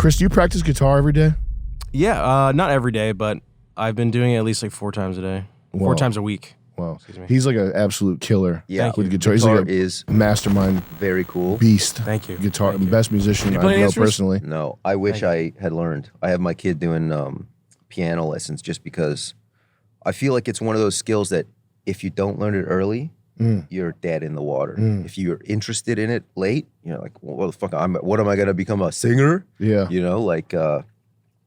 Chris, do you practice guitar every day? Yeah, not every day, but I've been doing it at least like 4 times a day. Wow. 4 times a week. Wow. He's like an absolute killer. Yeah, with guitar. He's like a mastermind. Very cool. Beast. Thank you. Guitar, Thank you. Best musician I know personally. No, I wish I had learned. I have my kid doing piano lessons just because I feel like it's one of those skills that if you don't learn it early, you're dead in the water. If you're interested in it late, you're like, well, what the fuck? What am I gonna become, a singer? Yeah. You know, like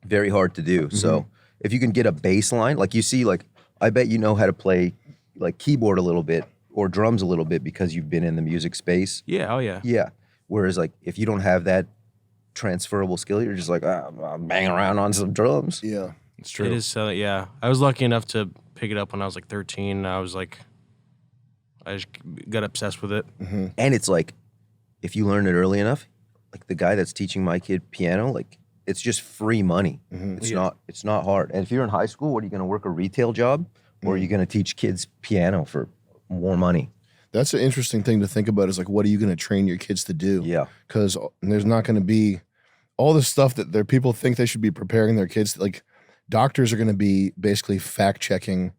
very hard to do. So if you can get a bass line, like you see, like I bet you know how to play like keyboard a little bit or drums a little bit because you've been in the music space. Yeah, oh yeah. Yeah. Whereas like if you don't have that transferable skill, you're just like, I'm banging around on some drums. Yeah, it's true. It is, yeah. I was lucky enough to pick it up when I was like 13. I just got obsessed with it. And it's like, if you learn it early enough, like the guy that's teaching my kid piano, like it's just free money. It's not hard. And if you're in high school, what are you going to work a retail job? Or are you going to teach kids piano for more money? That's an interesting thing to think about is like, what are you going to train your kids to do? Yeah. Because there's not going to be all the stuff that people think they should be preparing their kids. Like doctors are going to be basically fact checking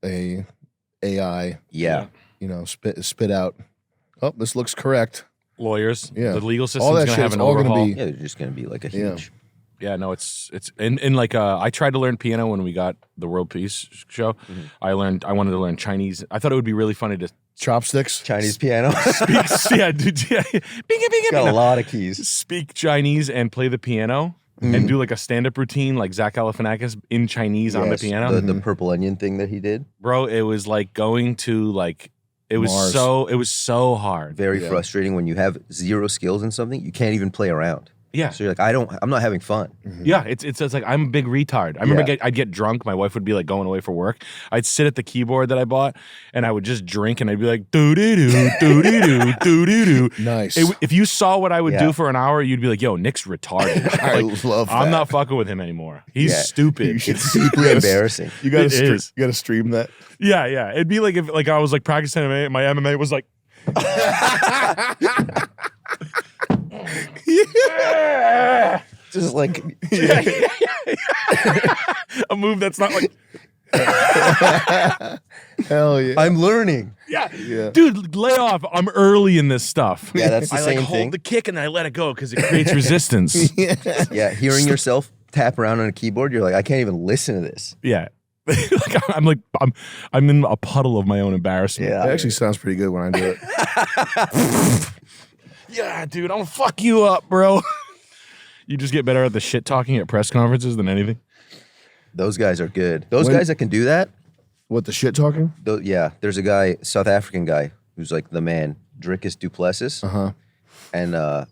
a AI. Yeah. You know, spit out, oh, this looks correct. Lawyers. Yeah. The legal system's going to have an overhaul. Yeah, it's just going to be like a huge... Yeah, no, it's and like I tried to learn piano when we got the World Peace show. I wanted to learn Chinese. I thought it would be really funny to chopsticks, Chinese piano. Yeah, dude. Yeah. Got a lot of keys. Speak Chinese and play the piano and do like a stand-up routine like Zach Galifianakis in Chinese on the piano. The Purple Onion thing that he did. Bro, it was like going to like it was so hard. Very frustrating when you have zero skills in something. You can't even play around. Yeah. So you're like, I'm not having fun. Yeah, it's like I'm a big retard. I remember I'd get drunk. My wife would be like going away for work. I'd sit at the keyboard that I bought and I would just drink and I'd be like, doo-doo-doo, doo-doo-doo, doo-doo-doo. Nice. If you saw what I would do for an hour, you'd be like, yo, Nick's retarded. I like, love that. I'm not fucking with him anymore. He's stupid. It's deeply embarrassing. You got to stream that. Yeah, yeah. It'd be like if like I was like practicing MMA, my MMA was like just like a move that's not like hell yeah. I'm learning. Yeah. Dude, lay off. I'm early in this stuff. Yeah, that's the same I thing. hold the kick and I let it go because it creates resistance. Yeah, hearing yourself tap around on a keyboard, you're like, I can't even listen to this. Yeah. I'm in a puddle of my own embarrassment. Yeah, it actually sounds pretty good when I do it. Yeah, dude, I'll fuck you up, bro. You just get better at the shit talking at press conferences than anything. Those guys are good. Those guys that can do that. What, the shit talking? Yeah, there's a guy, South African guy, who's like the man, Dricus du Plessis. And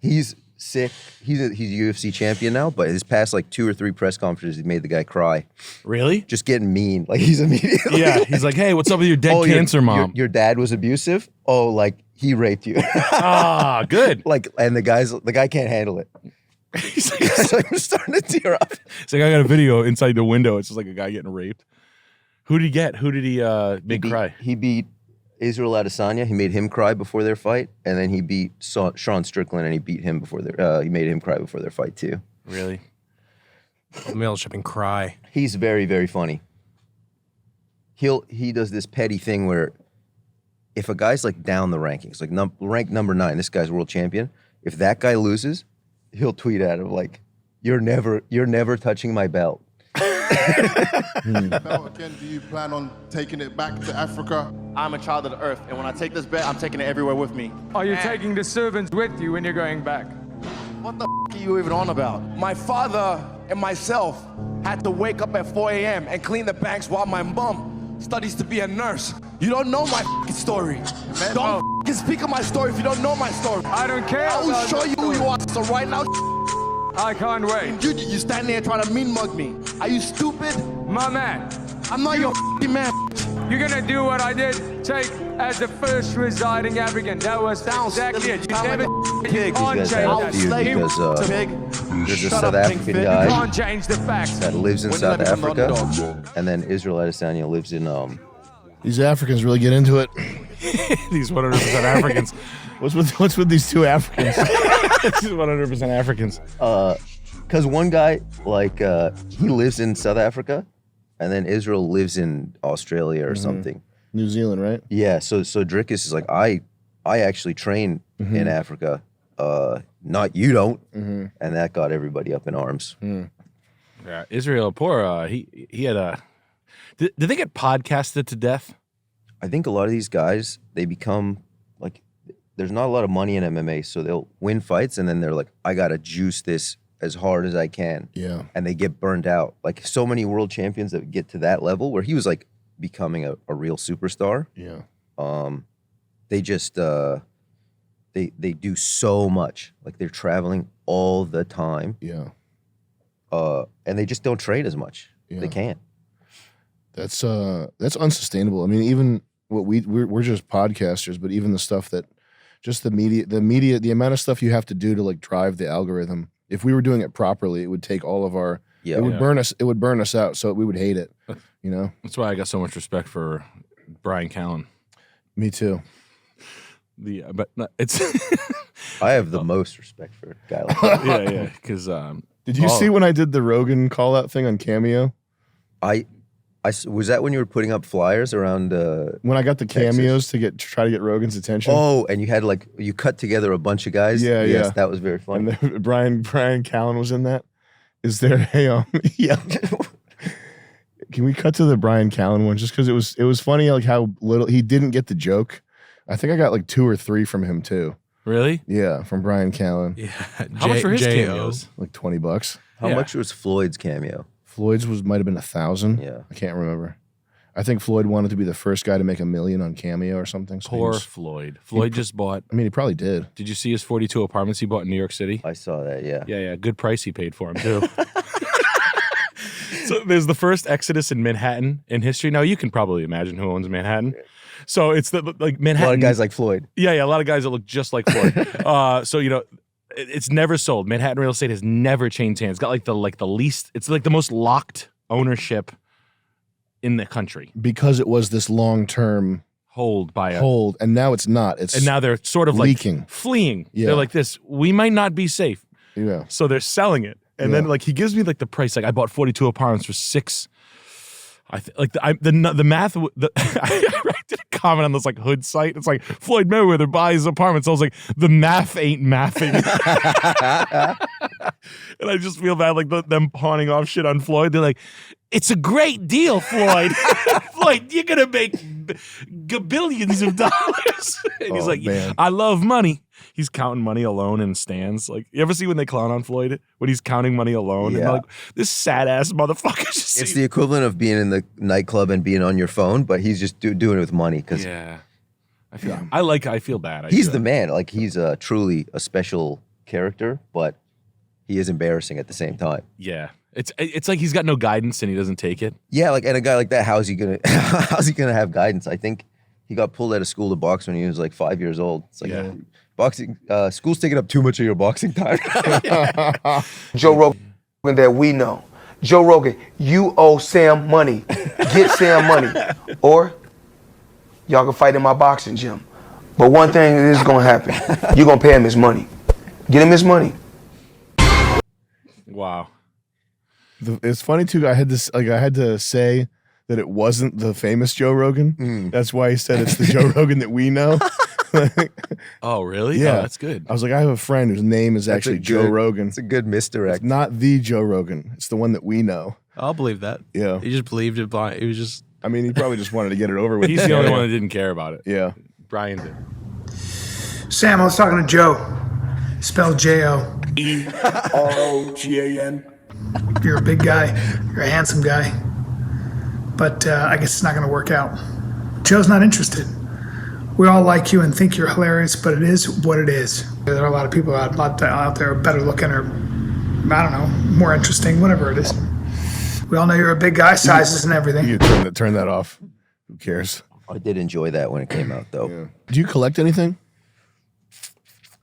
he's sick. He's a UFC champion now, but his past like 2 or 3 press conferences, he made the guy cry. Really? Just getting mean. Like he's immediately. Yeah, he's like, hey, what's up with your dead cancer mom? Your dad was abusive? Oh, like he raped you. Ah, good. Like, and the guy can't handle it. He's like, I'm starting to tear up. It's like I got a video inside the window. It's just like a guy getting raped. Who did he get? Who did he make cry? He beat Israel Adesanya. He made him cry before their fight, and then he beat Sean Strickland, and he beat him before their. He made him cry before their fight too. Really? Mail ship and cry. He's very, very funny. He does this petty thing where if a guy's like down the rankings, like ranked number 9, this guy's world champion. If that guy loses, he'll tweet at him like, "You're never touching my belt." Belt again, do you plan on taking it back to Africa? I'm a child of the earth, and when I take this bet, I'm taking it everywhere with me. Are you taking the servants with you when you're going back? What the are you even on about? My father and myself had to wake up at 4 a.m. and clean the banks while my mom studies to be a nurse. You don't know my story. Don't speak of my story if you don't know my story. I don't care. I will show you who you are. So right now, I can't wait. You stand there trying to mean mug me. Are you stupid? My man. I'm not your man. You're gonna do what I did. Take as the first residing African. That was exactly it. You never These guys had a feud because there's a South African guy can't change the facts. that lives in South Africa, and then Israel Adesanya lives in These Africans really get into it. These 100% Africans. What's with these 2 Africans? It's 100% Africans. Because one guy, like, he lives in South Africa, and then Israel lives in Australia or something. New Zealand, right? Yeah, so Drickus is like, I actually train in Africa. Not you don't. And that got everybody up in arms. Yeah, Israel, poor. He had a. Did they get podcasted to death? I think a lot of these guys, they become like, there's not a lot of money in MMA, so they'll win fights, and then they're like, I gotta juice this as hard as I can. Yeah. And they get burned out. Like so many world champions that get to that level where he was like becoming a real superstar. Yeah. They just they do so much. Like they're traveling all the time. Yeah. And they just don't train as much. Yeah. They can't. That's unsustainable. I mean, even what we're just podcasters, but even the stuff that just the media, the amount of stuff you have to do to like drive the algorithm. If we were doing it properly, it would take all of our. Yeah. It would burn us. It would burn us out. So we would hate it. You know. That's why I got so much respect for Brian Callen. Me too. But no, it's. I have the most respect for a guy like that. yeah, because. Did you see when I did the Rogan call out thing on Cameo? Was that when you were putting up flyers around? When I got the Texas? cameos to try to get Rogan's attention. Oh, and you had like you cut together a bunch of guys. Yeah, yes, yeah. that was very fun. And then Brian Callen was in that. Is there a yeah? Can we cut to the Brian Callen one just because it was funny like how little he didn't get the joke. I think I got like 2 or 3 from him too. Really? Yeah, from Brian Callen. Yeah. How much for his J.O. cameos? Like $20. How Yeah. much was Floyd's cameo? Floyd's might have been 1,000. Yeah. I can't remember. I think Floyd wanted to be the first guy to make $1 million on Cameo or something. So Poor Floyd. Floyd just bought. I mean, he probably did. Did you see his 42 apartments he bought in New York City? I saw that. Yeah. Yeah. Good price he paid for him too. So there's the first Exodus in Manhattan in history. Now you can probably imagine who owns Manhattan. So it's like A Manhattan. lot of guys like Floyd. Yeah, a lot of guys that look just like Floyd. So it's never sold. Manhattan real estate has never changed hands. It's got like the least. It's like the most locked ownership in the country. Because it was this long-term Hold, and now it's not. It's and now they're sort of leaking. like fleeing. Yeah. They're like this. We might not be safe. Yeah. So they're selling it, and Yeah. then like he gives me like the price. Like I bought 42 apartments for 6. The math. I did a comment on this like hood site. It's like Floyd Mayweather buys apartments. I was like, the math ain't mathing, and I just feel bad like them pawning off shit on Floyd. They're like, it's a great deal, Floyd. Floyd, you're gonna make billions of dollars. And he's like, man. I love money. He's counting money alone in stands. Like, you ever see when they clown on Floyd when he's counting money alone? And Yeah. they're like, this sad ass motherfucker. Just It's the equivalent of being in the nightclub and being on your phone, but he's just doing it with money because yeah. I feel bad. he's the man. Like he's truly a special character, but he is embarrassing at the same time. Yeah. It's like he's got no guidance and he doesn't take it. Yeah, like and a guy like that, how's he gonna have guidance? I think he got pulled out of school to box when he was like 5 years old. It's like Yeah. boxing school's taking up too much of your boxing time. Joe Rogan that we know. Joe Rogan, you owe Sam money. Get Sam money. Or y'all can fight in my boxing gym. But one thing is gonna happen. You're gonna pay him his money. Get him his money. Wow. It's funny too. I had to say that it wasn't the famous Joe Rogan. That's why he said it's the Joe Rogan that we know. Oh, really? Yeah. Oh, that's good. I was like, I have a friend whose name is actually Joe Rogan. It's a good misdirect. It's not the Joe Rogan. It's the one that we know. I'll believe that. Yeah. He just believed it blind. He was just. I mean, he probably just wanted to get it over with. He's the only one that didn't care about it. Yeah. Brian did. Sam, I was talking to Joe. Spelled J-O. R-O-G-A-N. You're a big guy. You're a handsome guy. But I guess it's not going to work out. Joe's not interested. We all like you and think you're hilarious, but it is what it is. There are a lot of people out there better looking or, I don't know, more interesting, whatever it is. We all know you're a big guy, sizes and everything. You turn that off. Who cares? I did enjoy that when it came out, though. Yeah. Do you collect anything?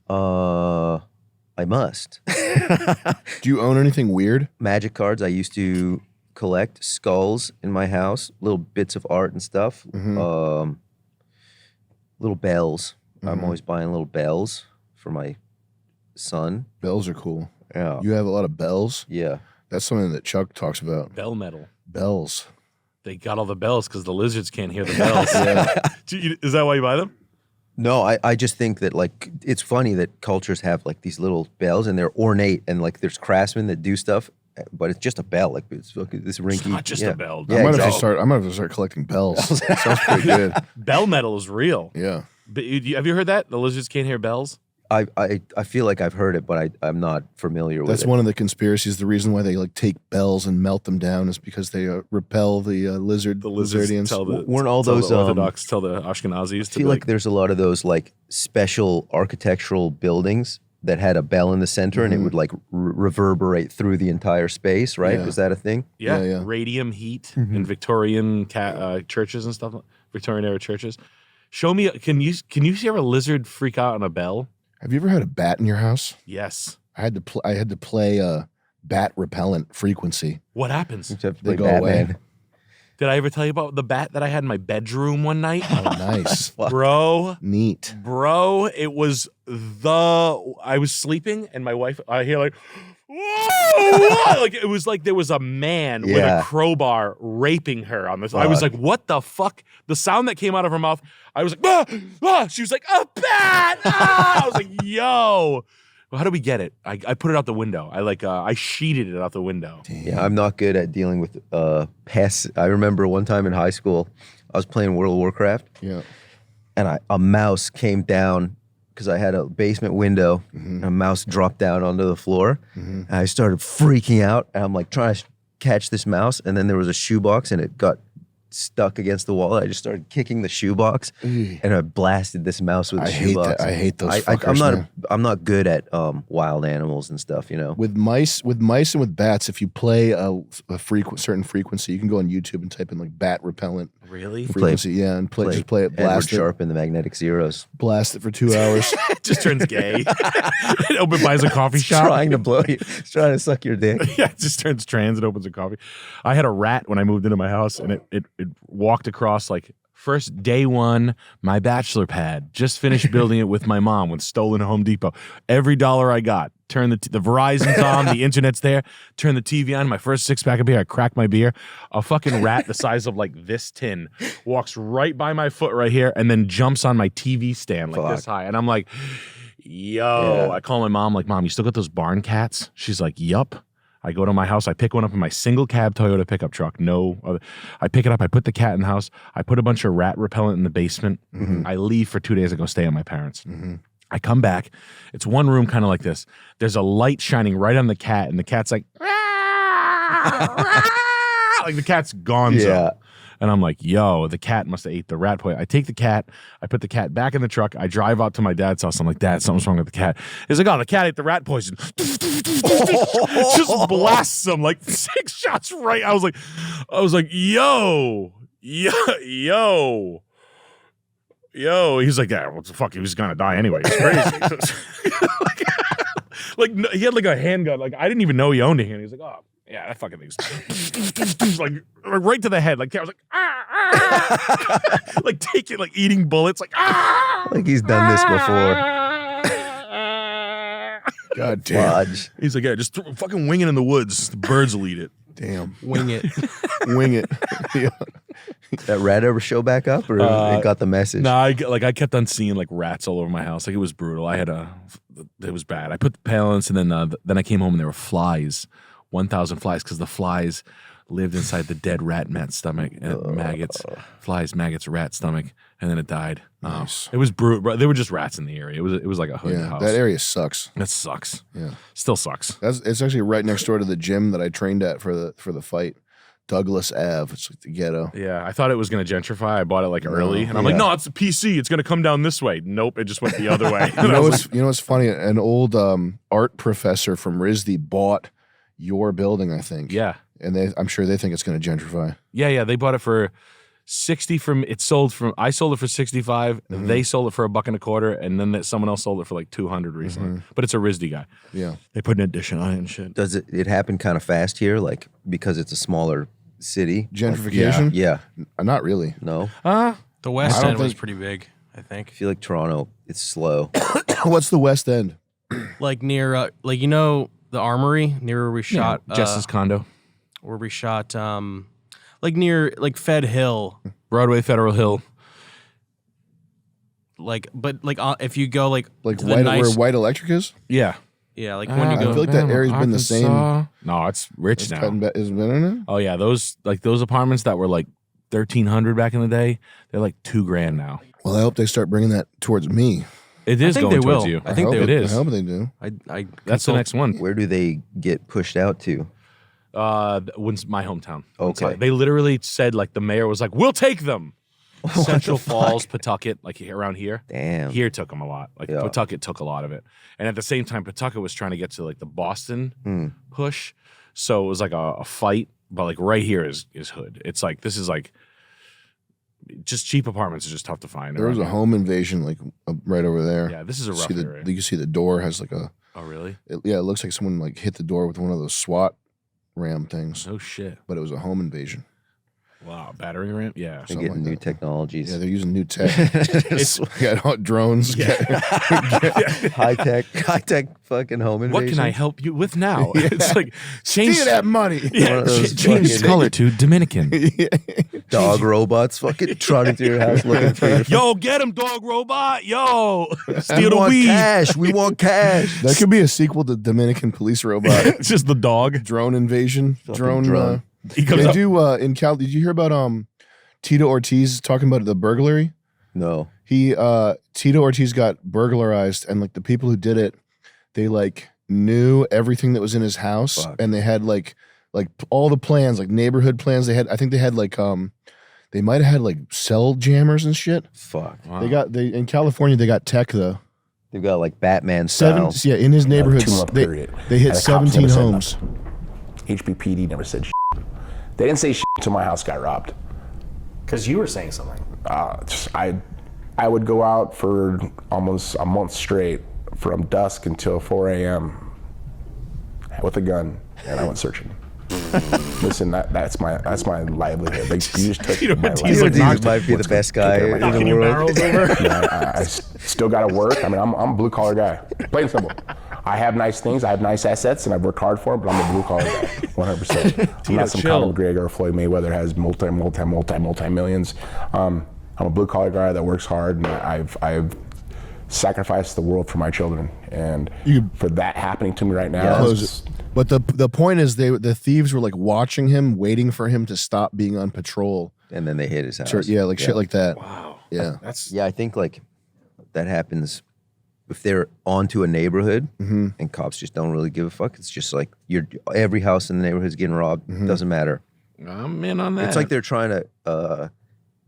I must. Do you own anything weird? Magic cards. I used to collect skulls in my house, little bits of art and stuff. Little bells. I'm always buying little bells for my sun. Bells are cool. Yeah. You have a lot of bells. Yeah. That's something that Chuck talks about. Bell metal. Bells. They got all the bells because the lizards can't hear the bells. Is that why you buy them? No, I just think that like it's funny that cultures have like these little bells and they're ornate and like there's craftsmen that do stuff, but it's just a bell. Like it's this rinky. It's not just a bell. Yeah, I might exactly. have to start collecting bells. Sounds pretty good. Bell metal is real. Yeah. But have you heard that? The lizards can't hear bells? I feel like I've heard it, but I'm not familiar with it. That's one of the conspiracies. The reason why they like take bells and melt them down is because they repel the lizardians. Weren't all those the Orthodox tell the Ashkenazis? I feel like there's a lot of those like special architectural buildings that had a bell in the center and it would like reverberate through the entire space, right? Yeah. Was that a thing? Yeah. Radium heat in Victorian churches and stuff, Victorian era churches. Show me. Can you see a lizard freak out on a bell? Have you ever had a bat in your house? Yes. I had to play bat repellent frequency. What happens? They go away. Did I ever tell you about the bat that I had in my bedroom one night? Oh, nice. Bro. Neat. Bro, it was I was sleeping and my wife, I hear like, whoa! Like it was like there was a man with a crowbar raping her on this. I was like, what the fuck? The sound that came out of her mouth, I was like, ah, ah. She was like, a bat! Ah! I was like, yo. Well, how do we get it? I put it out the window. I sheeted it out the window. Damn. Yeah, I'm not good at dealing with pests. I remember one time in high school, I was playing World of Warcraft. Yeah. And a mouse came down because I had a basement window and a mouse dropped down onto the floor. And I started freaking out. And I'm like trying to catch this mouse. And then there was a shoebox and it got stuck against the wall. I just started kicking the shoebox and I blasted this mouse with the shoebox. I hate those fuckers. I'm not good at wild animals and stuff, you know. With mice and with bats, if you play a certain frequency, you can go on YouTube and type in like bat repellent. Really? Frequency, just play it, blast Edward it. Sharp and the Magnetic Zeros. Blast it for 2 hours. It just turns gay. It buys a coffee shop. Trying to blow you. It's trying to suck your dick. Yeah, it just turns trans and opens a coffee. I had a rat when I moved into my house and it walked across like first day one, my bachelor pad. Just finished building it with my mom when stolen at Home Depot. Every dollar I got, turn the Verizon's on, the internet's there, turn the TV on, my first 6-pack of beer, I crack my beer. A fucking rat the size of like this tin walks right by my foot right here and then jumps on my TV stand like this high. And I'm like, yo, I call my mom like, Mom, you still got those barn cats? She's like, yup. I go to my house. I pick one up in my single cab Toyota pickup truck. No other. I pick it up. I put the cat in the house. I put a bunch of rat repellent in the basement. I leave for 2 days. I go stay at my parents. I come back. It's one room kind of like this. There's a light shining right on the cat, and the cat's like, like the cat's gonzo. And I'm like, yo, the cat must have ate the rat poison. I take the cat, I put the cat back in the truck, I drive out to my dad's house. I'm like, Dad, something's wrong with the cat. He's like, oh, the cat ate the rat poison. Just blasts him like 6 shots right. I was like, yo. He's like, yeah, what the fuck? He was gonna die anyway. It's crazy. Like, he had like a handgun. Like, I didn't even know he owned a hand. He's like, oh. Yeah, that fucking thing's like right to the head. Like, I was like, like taking, like eating bullets. Like, like he's done this before. God damn. Lodge. He's like, yeah, just fucking wing it in the woods. The birds will eat it. Damn. Wing it. Wing it. Yeah. That rat ever show back up, or it got the message? No, I kept on seeing like rats all over my house. Like, it was brutal. It was bad. I put the pellets, and then I came home and there were flies. 1,000 flies, because the flies lived inside the dead rat stomach, and maggots, rat stomach, and then it died. Nice. It was brutal. They were just rats in the area. It was like a hood house. That area sucks. That sucks. Yeah, still sucks. It's actually right next door to the gym that I trained at for the fight. Douglas Ave. It's like the ghetto. Yeah, I thought it was going to gentrify. I bought it like early, and I'm like, no, it's a PC. It's going to come down this way. Nope, it just went the other way. You know what's funny? An old art professor from RISD bought your building, I think. Yeah. And I'm sure they think it's going to gentrify. Yeah. They bought it for 60 I sold it for 65. They sold it for $1.25, and then someone else sold it for like 200 recently. But it's a RISD guy. Yeah. They put an addition on it and shit. Does it happen kind of fast here, like because it's a smaller city? Gentrification? Yeah. Not really. No. The West End was pretty big, I think. I feel like Toronto, it's slow. What's the West End? like near, like you know, the Armory near where we shot Jess's condo, where we shot, like near like Fed Hill, Broadway, Federal Hill. Like, but like if you go like to the White, nice, where White Electric is. Yeah. yeah, like when you I go, feel like that area's been the same. Arkansas. No, it's rich now. Is it better now? Oh yeah, those apartments that were like 1,300 back in the day, they're like $2,000 now. Well, I hope they start bringing that towards me. It is think going they towards will. you. I think it is. I hope they do. I That's the next one. Where do they get pushed out to? When's my hometown? Okay. They literally said like the mayor was like, "We'll take them." Central Falls, Pawtucket, like around here. Damn. Here took them a lot. Like Yeah. Pawtucket took a lot of it, and at the same time, Pawtucket was trying to get to like the Boston push. So it was like a fight, but like right here is Hood. It's like this is like just cheap apartments are just tough to find. There was a home invasion like right over there. Yeah, this is a rough See area. you can see the door has like a. Oh really? It looks like someone like hit the door with one of those SWAT ram things, Oh shit! but it was a home invasion. Wow, battering ram. Yeah. They're something getting like new that. technologies. Yeah, they're using new tech. It's got drones. high tech fucking home invasion. What can I help you with now? It's like change Steal that money. One of those change fucking color to Dominican. dog robots fucking trotting through your house looking for your Yo, get him, dog robot. Yo, We steal the want weed. cash. We want cash. That could be a sequel to Dominican Police Robot. It's just the dog. Drone invasion. Drone. drone. He comes They up. do in Cal. Did you hear about Tito Ortiz talking about the burglary? No. Tito Ortiz got burglarized, and like the people who did it, they like knew everything that was in his house, Fuck. and they had like all the plans, like neighborhood plans. I think they had like they might have had like cell jammers and shit. Fuck. Wow. They in California they got tech though. They've got like Batman style. In his neighborhood, 2-month period. they hit And the cops 17 never said homes. HBPD never said shit. They didn't say shit until my house got robbed. Because you were saying something. I would go out for almost a month straight from dusk until 4 a.m. with a gun, and I went searching. Listen, that's my livelihood. Like, you just took my Tito livelihood. Ortiz might be the best guy in the world. Yeah, I still got to work. I mean, I'm a blue collar guy. Plain and simple. I have nice things. I have nice assets, and I've worked hard for them. But I'm a blue collar guy, 100%. I'm not some Conor McGregor or Floyd Mayweather has multi millions. I'm a blue collar guy that works hard, and I've sacrificed the world for my children, and for that happening to me right now. But the point is, the thieves were like watching him, waiting for him to stop being on patrol, and then they hit his house. Shit like that. Wow. Yeah. I think like that happens if they're onto a neighborhood and cops just don't really give a fuck. It's just like every house in the neighborhood is getting robbed. Doesn't matter. I'm in on that. It's like they're trying to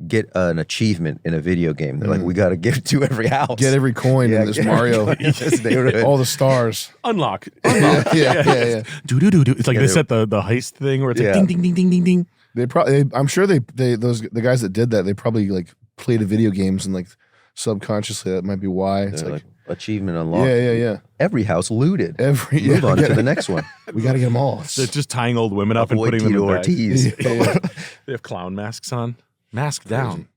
get an achievement in a video game. They're like, we got to give it to every house. Get every coin in this Mario. This neighborhood. All the stars. unlock. Yeah. Do. It's like they set the heist thing where it's like ding, ding, ding, ding, ding, ding. They probably. I'm sure the guys that did that, they probably like played the video games and like subconsciously that might be why. It's They're like achievement unlocked. Yeah. Every house looted. Move on to the next one. We got to get them all. They're just tying old women up and Avoid putting them in Tito the Ortiz. They have clown masks on. Mask down.